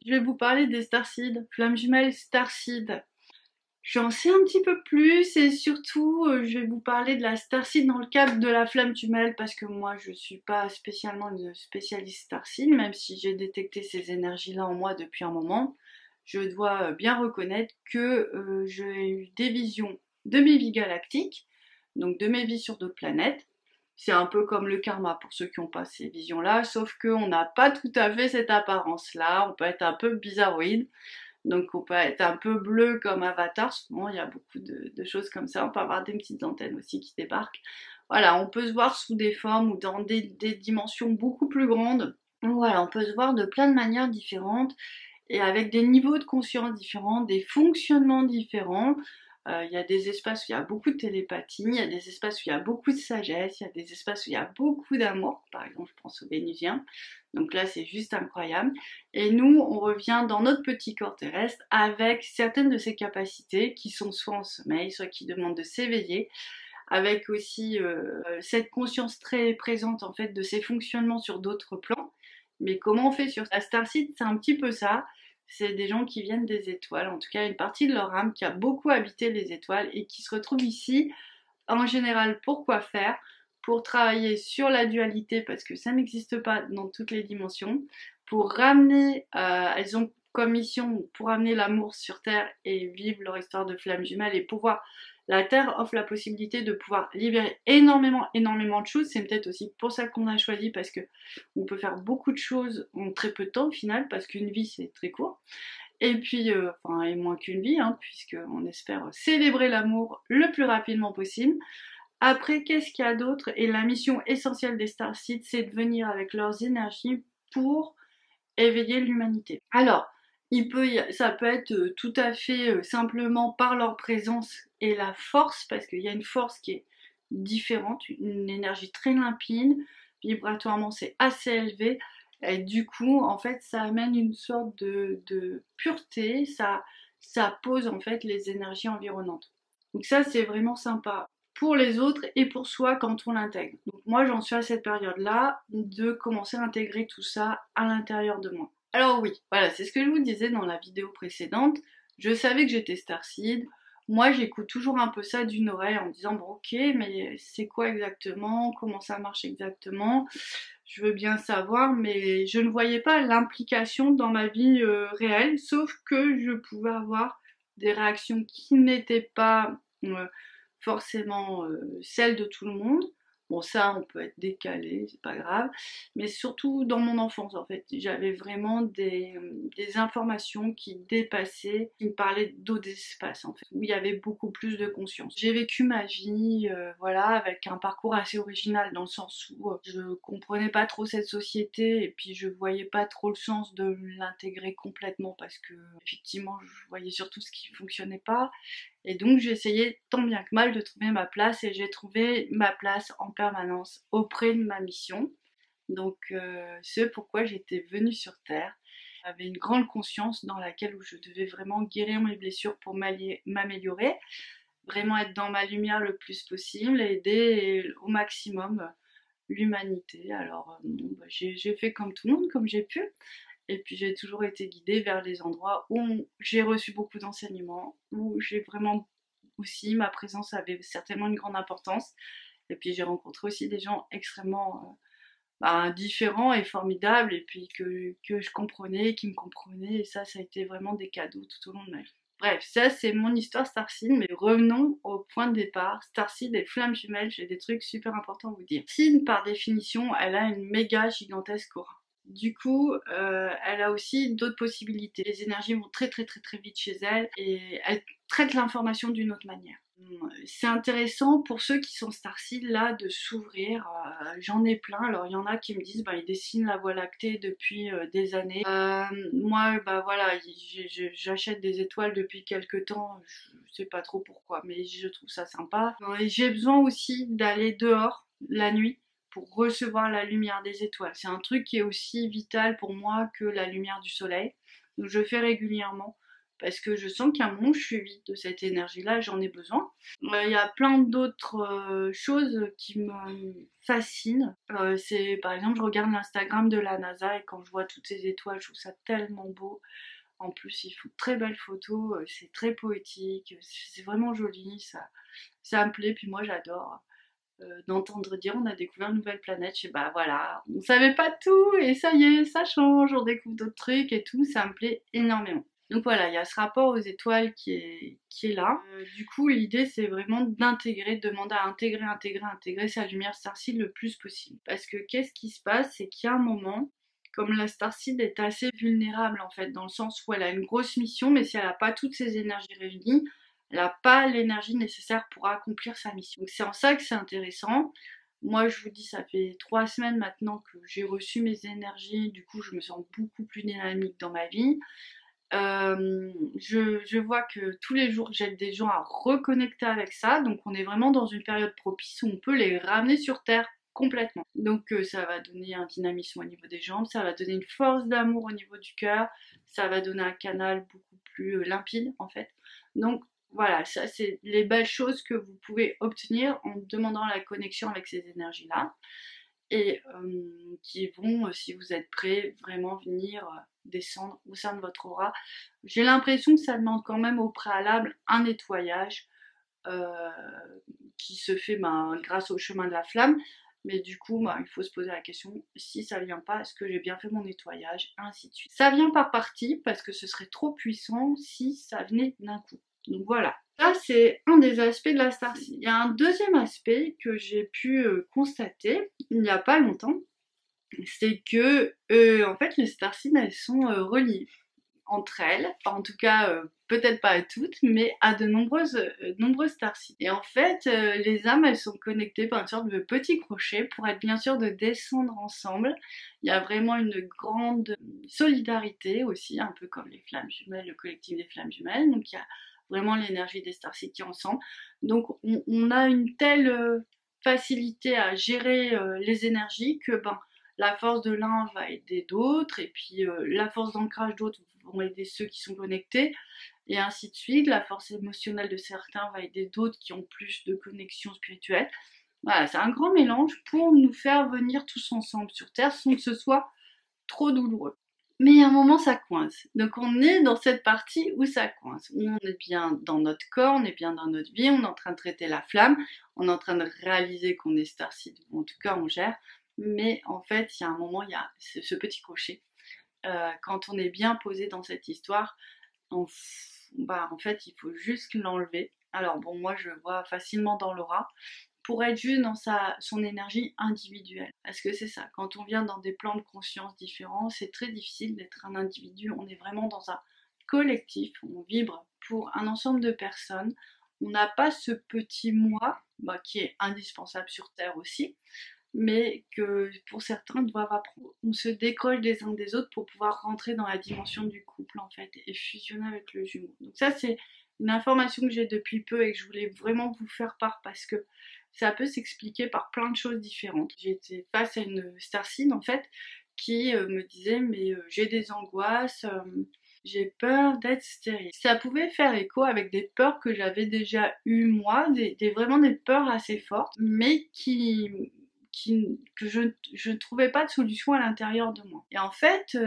je vais vous parler des starseeds, flammes jumelles starseed. J'en sais un petit peu plus et surtout je vais vous parler de la starseed dans le cadre de la flamme jumelle parce que moi je suis pas spécialement une spécialiste starseed, même si j'ai détecté ces énergies-là en moi depuis un moment. Je dois bien reconnaître que j'ai eu des visions de mes vies galactiques, donc de mes vies sur d'autres planètes. C'est un peu comme le karma pour ceux qui n'ont pas ces visions-là, sauf qu'on n'a pas tout à fait cette apparence-là, on peut être un peu bizarroïde. Donc on peut être un peu bleu comme Avatar, souvent il y a beaucoup de choses comme ça, on peut avoir des petites antennes aussi qui débarquent. Voilà, on peut se voir sous des formes ou dans des dimensions beaucoup plus grandes. Donc voilà, on peut se voir de plein de manières différentes et avec des niveaux de conscience différents, des fonctionnements différents. Il y a des espaces où il y a beaucoup de télépathie, il y a des espaces où il y a beaucoup de sagesse, il y a des espaces où il y a beaucoup d'amour, par exemple je pense aux Vénusiens. Donc là c'est juste incroyable. Et nous on revient dans notre petit corps terrestre avec certaines de ces capacités qui sont soit en sommeil, soit qui demandent de s'éveiller, avec aussi cette conscience très présente en fait de ces fonctionnements sur d'autres plans. Mais comment on fait sur la Starseed, c'est un petit peu ça. C'est des gens qui viennent des étoiles, en tout cas une partie de leur âme qui a beaucoup habité les étoiles et qui se retrouve ici, en général, pour quoi faire? Pour travailler sur la dualité, parce que ça n'existe pas dans toutes les dimensions, pour ramener, elles ont comme mission pour ramener l'amour sur Terre et vivre leur histoire de flamme jumelle et pouvoir. La Terre offre la possibilité de pouvoir libérer énormément de choses. C'est peut-être aussi pour ça qu'on a choisi, parce que on peut faire beaucoup de choses en très peu de temps au final, parce qu'une vie c'est très court. Et puis, enfin, et moins qu'une vie, hein, puisqu'on espère célébrer l'amour le plus rapidement possible. Après, qu'est-ce qu'il y a d'autre? Et la mission essentielle des Starseeds, c'est de venir avec leurs énergies pour éveiller l'humanité. Alors, ça peut être tout à fait simplement par leur présence et la force, parce qu'il y a une force qui est différente, une énergie très limpide, vibratoirement c'est assez élevé, et du coup, en fait, ça amène une sorte de pureté, ça pose en fait les énergies environnantes. Donc ça, c'est vraiment sympa pour les autres et pour soi quand on l'intègre. Donc moi, j'en suis à cette période-là de commencer à intégrer tout ça à l'intérieur de moi. Alors oui, voilà, c'est ce que je vous disais dans la vidéo précédente. Je savais que j'étais Starseed. Moi, j'écoute toujours un peu ça d'une oreille en me disant, bon ok, mais c'est quoi exactement? Comment ça marche exactement? Je veux bien savoir, mais je ne voyais pas l'implication dans ma vie réelle, sauf que je pouvais avoir des réactions qui n'étaient pas forcément celles de tout le monde. Bon, ça, on peut être décalé, c'est pas grave. Mais surtout dans mon enfance, en fait, j'avais vraiment des informations qui dépassaient, qui me parlaient d'autres espaces, en fait, où il y avait beaucoup plus de conscience. J'ai vécu ma vie, voilà, avec un parcours assez original, dans le sens où je comprenais pas trop cette société, et puis je voyais pas trop le sens de l'intégrer complètement, parce que, effectivement, je voyais surtout ce qui fonctionnait pas. Et donc j'ai essayé tant bien que mal de trouver ma place et j'ai trouvé ma place en permanence auprès de ma mission. Donc ce pourquoi j'étais venue sur Terre. J'avais une grande conscience dans laquelle où je devais vraiment guérir mes blessures pour m'améliorer, vraiment être dans ma lumière le plus possible et aider au maximum l'humanité. Alors bon, bah, j'ai fait comme tout le monde, comme j'ai pu. Et puis j'ai toujours été guidée vers les endroits où j'ai reçu beaucoup d'enseignements, où j'ai vraiment aussi, ma présence avait certainement une grande importance. Et puis j'ai rencontré aussi des gens extrêmement différents et formidables, et puis que je comprenais, qui me comprenaient, et ça a été vraiment des cadeaux tout au long de ma vie. Bref, ça c'est mon histoire Starseed, mais revenons au point de départ. Starseed et flammes jumelles, j'ai des trucs super importants à vous dire. Starseed, par définition, elle a une méga gigantesque aura. Du coup, elle a aussi d'autres possibilités. Les énergies vont très vite chez elle et elle traite l'information d'une autre manière. C'est intéressant pour ceux qui sont Starseed là de s'ouvrir. J'en ai plein. Alors il y en a qui me disent ils dessinent la Voie lactée depuis des années. Moi voilà, j'achète des étoiles depuis quelques temps. Je sais pas trop pourquoi, mais je trouve ça sympa. Et j'ai besoin aussi d'aller dehors la nuit pour recevoir la lumière des étoiles. C'est un truc qui est aussi vital pour moi que la lumière du soleil. Donc je fais régulièrement parce que je sens qu'à un moment je suis vide de cette énergie-là, j'en ai besoin. Il y a plein d'autres choses qui me fascinent. C'est par exemple, je regarde l'Instagram de la NASA et quand je vois toutes ces étoiles, je trouve ça tellement beau. En plus, ils font de très belles photos, c'est très poétique, c'est vraiment joli, ça me plaît, puis moi j'adore d'entendre dire on a découvert une nouvelle planète, je sais bah voilà, on savait pas tout et ça y est, ça change, on découvre d'autres trucs et tout, ça me plaît énormément. Donc voilà, il y a ce rapport aux étoiles qui est là. Du coup, l'idée c'est vraiment d'intégrer, de demander à intégrer sa lumière starseed le plus possible. Parce que qu'est-ce qui se passe, c'est qu'il y a un moment, comme la starseed est assez vulnérable en fait, dans le sens où elle a une grosse mission, mais si elle n'a pas toutes ses énergies réunies, elle n'a pas l'énergie nécessaire pour accomplir sa mission. Donc c'est en ça que c'est intéressant. Moi, je vous dis, ça fait 3 semaines maintenant que j'ai reçu mes énergies, du coup, je me sens beaucoup plus dynamique dans ma vie. Je vois que tous les jours, j'aide des gens à reconnecter avec ça, donc on est vraiment dans une période propice où on peut les ramener sur Terre complètement. Donc ça va donner un dynamisme au niveau des jambes, ça va donner une force d'amour au niveau du cœur, ça va donner un canal beaucoup plus limpide en fait. Donc voilà, ça c'est les belles choses que vous pouvez obtenir en demandant la connexion avec ces énergies-là et qui vont, si vous êtes prêt, vraiment venir descendre au sein de votre aura. J'ai l'impression que ça demande quand même au préalable un nettoyage euh, qui se fait grâce au chemin de la flamme. Mais du coup, il faut se poser la question, si ça vient pas, est-ce que j'ai bien fait mon nettoyage, ainsi de suite. Ça vient par partie, parce que ce serait trop puissant si ça venait d'un coup. Donc voilà. Ça, c'est un des aspects de la starseed. Il y a un deuxième aspect que j'ai pu constater il n'y a pas longtemps, c'est que en fait les starseeds elles sont reliées entre elles, enfin, en tout cas peut-être pas à toutes, mais à de nombreuses starseeds. Et en fait, les âmes elles sont connectées par une sorte de petit crochet pour être bien sûr de descendre ensemble. Il y a vraiment une grande solidarité aussi, un peu comme les flammes jumelles, le collectif des flammes jumelles. Donc il y a vraiment l'énergie des starseeds qui est ensemble. Donc on a une telle facilité à gérer les énergies que la force de l'un va aider d'autres, et puis la force d'ancrage d'autres vont aider ceux qui sont connectés, et ainsi de suite. La force émotionnelle de certains va aider d'autres qui ont plus de connexion spirituelle. Voilà, c'est un grand mélange pour nous faire venir tous ensemble sur Terre sans que ce soit trop douloureux. Mais à un moment, ça coince. Donc on est dans cette partie où ça coince, où on est bien dans notre corps, on est bien dans notre vie, on est en train de traiter la flamme, on est en train de réaliser qu'on est starseed, ou en tout cas on gère. Mais en fait, il y a un moment, il y a ce petit crochet. Quand on est bien posé dans cette histoire, en fait, il faut juste l'enlever. Alors bon, moi je vois facilement dans l'aura, pour être juste dans son énergie individuelle. Parce que c'est ça, quand on vient dans des plans de conscience différents, c'est très difficile d'être un individu. On est vraiment dans un collectif, on vibre pour un ensemble de personnes. On n'a pas ce petit moi qui est indispensable sur Terre aussi, mais que pour certains doivent apprendre. On se décroche des uns des autres pour pouvoir rentrer dans la dimension du couple en fait et fusionner avec le jumeau. Donc ça c'est une information que j'ai depuis peu et que je voulais vraiment vous faire part parce que ça peut s'expliquer par plein de choses différentes. J'ai été face à une starseed en fait qui me disait mais j'ai des angoisses, j'ai peur d'être stérile. Ça pouvait faire écho avec des peurs que j'avais déjà eues moi, vraiment des peurs assez fortes, mais que je ne trouvais pas de solution à l'intérieur de moi. Et en fait,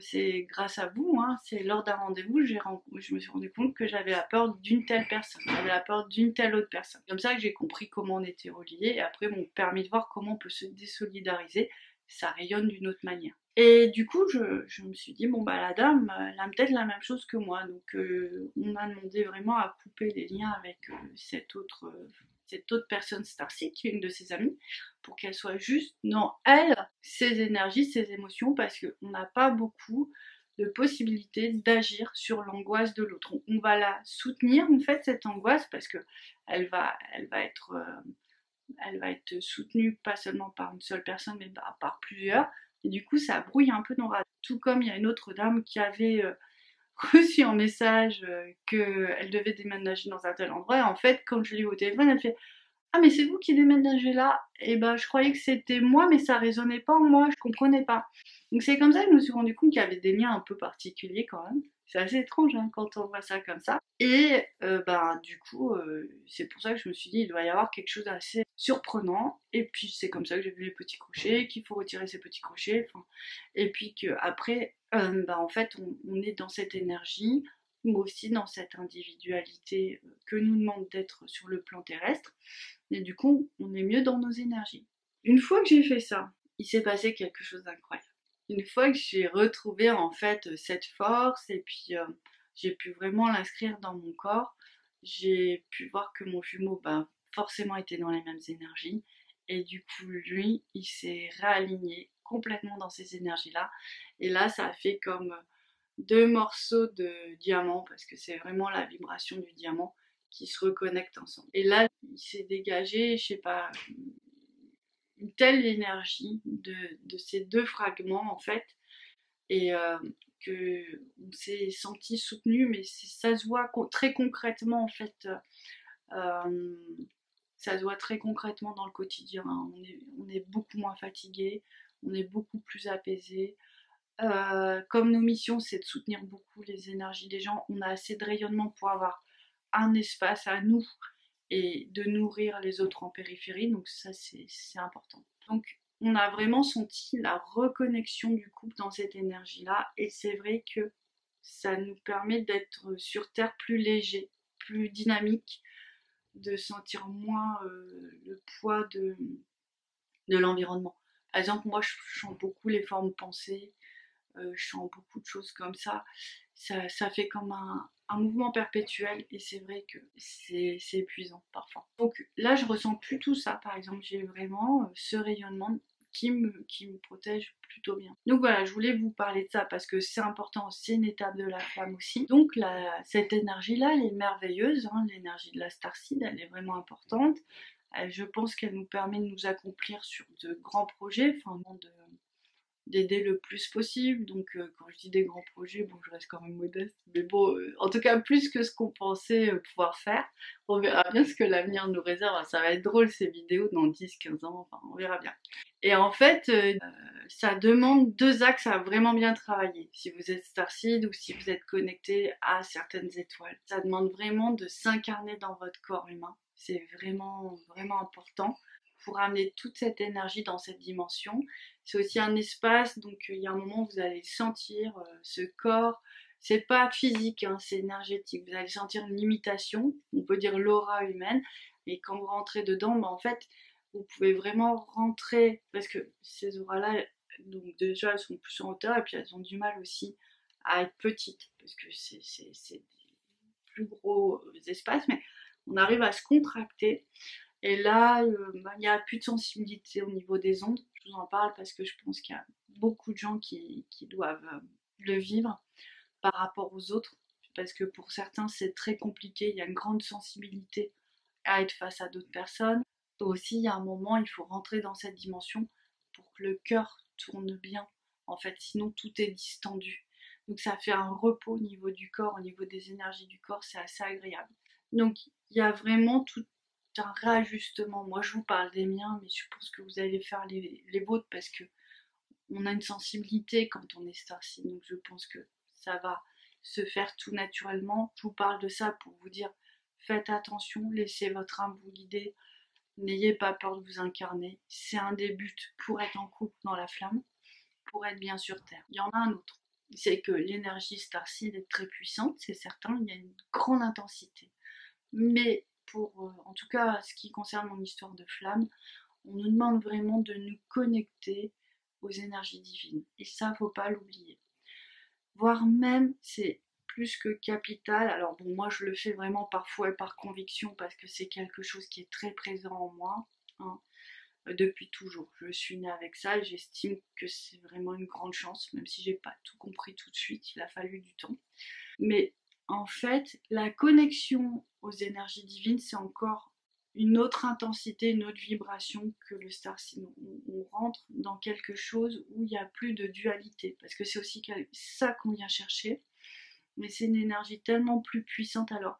c'est grâce à vous, hein, c'est lors d'un rendez-vous, je me suis rendu compte que j'avais la peur d'une telle personne, j'avais la peur d'une telle autre personne. Comme ça que j'ai compris comment on était reliés et après m'ont permis de voir comment on peut se désolidariser, ça rayonne d'une autre manière. Et du coup, je me suis dit, bon bah la dame, elle a peut-être la même chose que moi, donc on m'a demandé vraiment à couper les liens avec cette autre personne starseed qui est une de ses amies, pour qu'elle soit juste dans elle, ses énergies, ses émotions, parce qu'on n'a pas beaucoup de possibilités d'agir sur l'angoisse de l'autre. On va la soutenir en fait cette angoisse parce que elle va être soutenue pas seulement par une seule personne mais par plusieurs. Et du coup ça brouille un peu nos radars. Tout comme il y a une autre dame qui avait reçu un message qu'elle devait déménager dans un tel endroit. Et en fait, quand je l'ai eu au téléphone, elle fait Ah mais c'est vous qui déménagez là? Et ben je croyais que c'était moi, mais ça résonnait pas en moi, je comprenais pas. Donc c'est comme ça que je me suis rendu compte qu'il y avait des liens un peu particuliers quand même. C'est assez étrange hein, quand on voit ça comme ça. Et ben du coup, c'est pour ça que je me suis dit il doit y avoir quelque chose d'assez surprenant. Et puis c'est comme ça que j'ai vu les petits crochets, qu'il faut retirer ces petits crochets. Enfin, et puis qu'après, ben en fait on est dans cette énergie, mais aussi dans cette individualité que nous demande d'être sur le plan terrestre. Et du coup, on est mieux dans nos énergies. Une fois que j'ai fait ça, il s'est passé quelque chose d'incroyable. Une fois que j'ai retrouvé en fait cette force et puis j'ai pu vraiment l'inscrire dans mon corps, j'ai pu voir que mon jumeau forcément était dans les mêmes énergies et du coup lui il s'est réaligné complètement dans ces énergies là et là ça a fait comme deux morceaux de diamant parce que c'est vraiment la vibration du diamant qui se reconnectent ensemble. Et là, il s'est dégagé, je sais pas, une telle énergie de ces deux fragments en fait, et que on s'est senti soutenu, mais ça se voit très concrètement en fait. Euh, Ça se voit très concrètement dans le quotidien. Hein. On est beaucoup moins fatigué, on est beaucoup plus apaisé. Comme nos missions, c'est de soutenir beaucoup les énergies des gens, on a assez de rayonnement pour avoir un espace à nous et de nourrir les autres en périphérie, donc ça c'est important. Donc on a vraiment senti la reconnexion du couple dans cette énergie-là, et c'est vrai que ça nous permet d'être sur Terre plus léger, plus dynamique, de sentir moins le poids de l'environnement. Par exemple, moi je chante beaucoup les formes pensées, je sens beaucoup de choses comme ça. Ça fait comme un mouvement perpétuel et c'est vrai que c'est épuisant parfois. Donc là, je ressens plus tout ça. Par exemple, j'ai vraiment ce rayonnement qui me protège plutôt bien. Donc voilà, je voulais vous parler de ça parce que c'est important, c'est une étape de la flamme aussi. Donc cette énergie-là, elle est merveilleuse, hein, l'énergie de la starseed, elle est vraiment importante. Je pense qu'elle nous permet de nous accomplir sur de grands projets, enfin d'aider le plus possible. Donc quand je dis des grands projets, bon je reste quand même modeste, mais bon, en tout cas plus que ce qu'on pensait pouvoir faire. On verra bien ce que l'avenir nous réserve. Ça va être drôle ces vidéos dans 10-15 ans, enfin on verra bien. Et en fait, ça demande deux axes à vraiment bien travailler. Si vous êtes starseed ou si vous êtes connecté à certaines étoiles. Ça demande vraiment de s'incarner dans votre corps humain. C'est vraiment, vraiment important pour amener toute cette énergie dans cette dimension. C'est aussi un espace, donc il y a un moment où vous allez sentir ce corps. C'est pas physique, hein, c'est énergétique. Vous allez sentir une limitation, on peut dire l'aura humaine. Et quand vous rentrez dedans, en fait, vous pouvez vraiment rentrer, parce que ces auras-là, donc déjà elles sont plus en hauteur et puis elles ont du mal aussi à être petites, parce que c'est des plus gros espaces, mais on arrive à se contracter et là, il n'y a plus de sensibilité au niveau des ondes. Je vous en parle parce que je pense qu'il y a beaucoup de gens qui doivent le vivre par rapport aux autres. Parce que pour certains, c'est très compliqué. Il y a une grande sensibilité à être face à d'autres personnes. Et aussi, il y a un moment, il faut rentrer dans cette dimension pour que le cœur tourne bien. En fait, sinon, tout est distendu. Donc, ça fait un repos au niveau du corps, au niveau des énergies du corps. C'est assez agréable. Donc, il y a vraiment tout un réajustement. Moi, je vous parle des miens, mais je pense que vous allez faire les vôtres parce que on a une sensibilité quand on est starseed. Donc, je pense que ça va se faire tout naturellement. Je vous parle de ça pour vous dire faites attention, laissez votre âme vous guider. N'ayez pas peur de vous incarner. C'est un des buts pour être en couple dans la flamme, pour être bien sur Terre. Il y en a un autre. C'est que l'énergie starseed est très puissante, c'est certain. Il y a une grande intensité. Mais pour, en tout cas, ce qui concerne mon histoire de flamme, on nous demande vraiment de nous connecter aux énergies divines. Et ça, faut pas l'oublier. Voire même, c'est plus que capital. Alors bon, moi je le fais vraiment parfois par conviction parce que c'est quelque chose qui est très présent en moi, hein, depuis toujours. Je suis née avec ça et j'estime que c'est vraiment une grande chance, même si j'ai pas tout compris tout de suite, il a fallu du temps. Mais en fait, la connexion aux énergies divines, c'est encore une autre intensité, une autre vibration que le starseed. On rentre dans quelque chose où il n'y a plus de dualité, parce que c'est aussi ça qu'on vient chercher, mais c'est une énergie tellement plus puissante. Alors,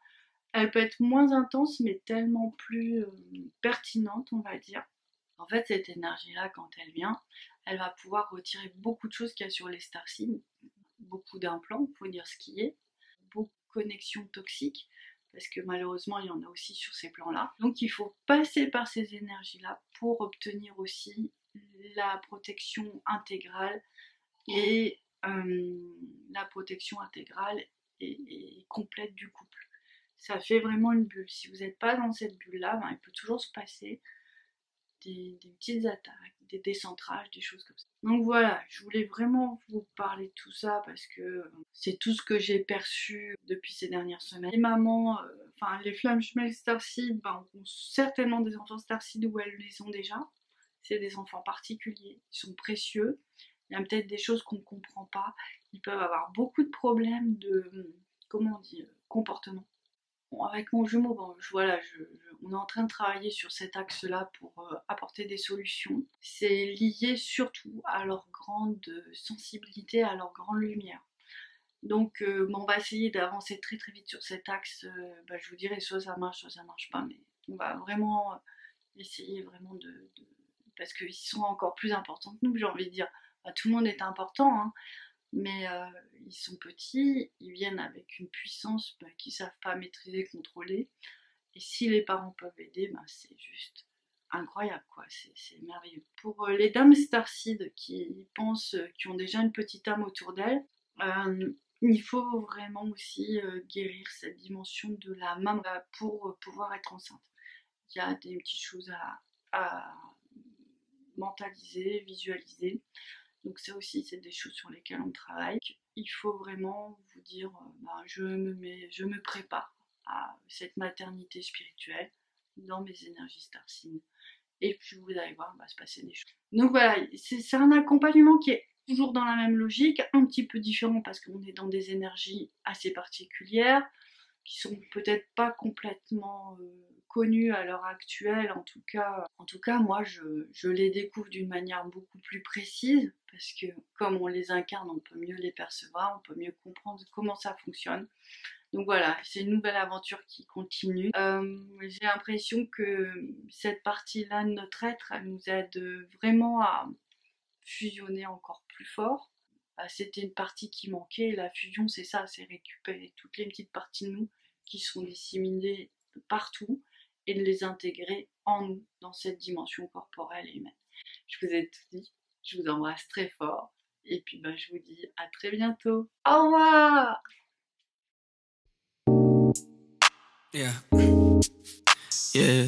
Elle peut être moins intense, mais tellement plus pertinente, on va dire. En fait, cette énergie-là, quand elle vient, elle va pouvoir retirer beaucoup de choses qu'il y a sur les starseeds, beaucoup d'implants, il faut dire ce qui est, beaucoup de connexions toxiques, parce que malheureusement, il y en a aussi sur ces plans-là. Donc, il faut passer par ces énergies-là pour obtenir aussi la protection intégrale et la protection intégrale et complète du couple. Ça fait vraiment une bulle. Si vous n'êtes pas dans cette bulle-là, ben, il peut toujours se passer des petites attaques, des décentrages, des choses comme ça. Donc voilà, je voulais vraiment vous parler de tout ça parce que c'est tout ce que j'ai perçu depuis ces dernières semaines. Les mamans, enfin les flammes jumelles Starseed, ben, ont certainement des enfants Starseed où elles les ont déjà. C'est des enfants particuliers, ils sont précieux. Il y a peut-être des choses qu'on ne comprend pas. Ils peuvent avoir beaucoup de problèmes de, comment on dit, comportement. Bon, avec mon jumeau, bon, voilà, on est en train de travailler sur cet axe-là pour apporter des solutions. C'est lié surtout à leur grande sensibilité, à leur grande lumière. Donc bon, on va essayer d'avancer très très vite sur cet axe. Bah, je vous dirai soit ça marche pas, mais on va vraiment essayer vraiment parce qu'ils sont encore plus importants que nous, j'ai envie de dire. Bah, tout le monde est important, hein, mais ils sont petits, ils viennent avec une puissance qu'ils ne savent pas maîtriser, contrôler. Et si les parents peuvent aider, c'est juste incroyable, quoi. C'est merveilleux. Pour les dames Starseed qui pensent, qui ont déjà une petite âme autour d'elles, il faut vraiment aussi guérir cette dimension de la maman pour pouvoir être enceinte. Il y a des petites choses à mentaliser, visualiser. Donc ça aussi, c'est des choses sur lesquelles on travaille. Il faut vraiment vous dire, je me prépare à cette maternité spirituelle dans mes énergies Starseed. Et puis vous allez voir, il va se passer des choses. Donc voilà, c'est un accompagnement qui est toujours dans la même logique, un petit peu différent parce qu'on est dans des énergies assez particulières, qui sont peut-être pas complètement connues à l'heure actuelle. En tout cas, moi, je les découvre d'une manière beaucoup plus précise parce que comme on les incarne, on peut mieux les percevoir, on peut mieux comprendre comment ça fonctionne. Donc voilà, c'est une nouvelle aventure qui continue. J'ai l'impression que cette partie-là de notre être, elle nous aide vraiment à fusionner encore plus fort. C'était une partie qui manquait. La fusion, c'est ça, c'est récupérer toutes les petites parties de nous qui sont disséminées partout et de les intégrer en nous, dans cette dimension corporelle et humaine. Je vous ai tout dit, je vous embrasse très fort et puis je vous dis à très bientôt. Au revoir! Yeah. Yeah.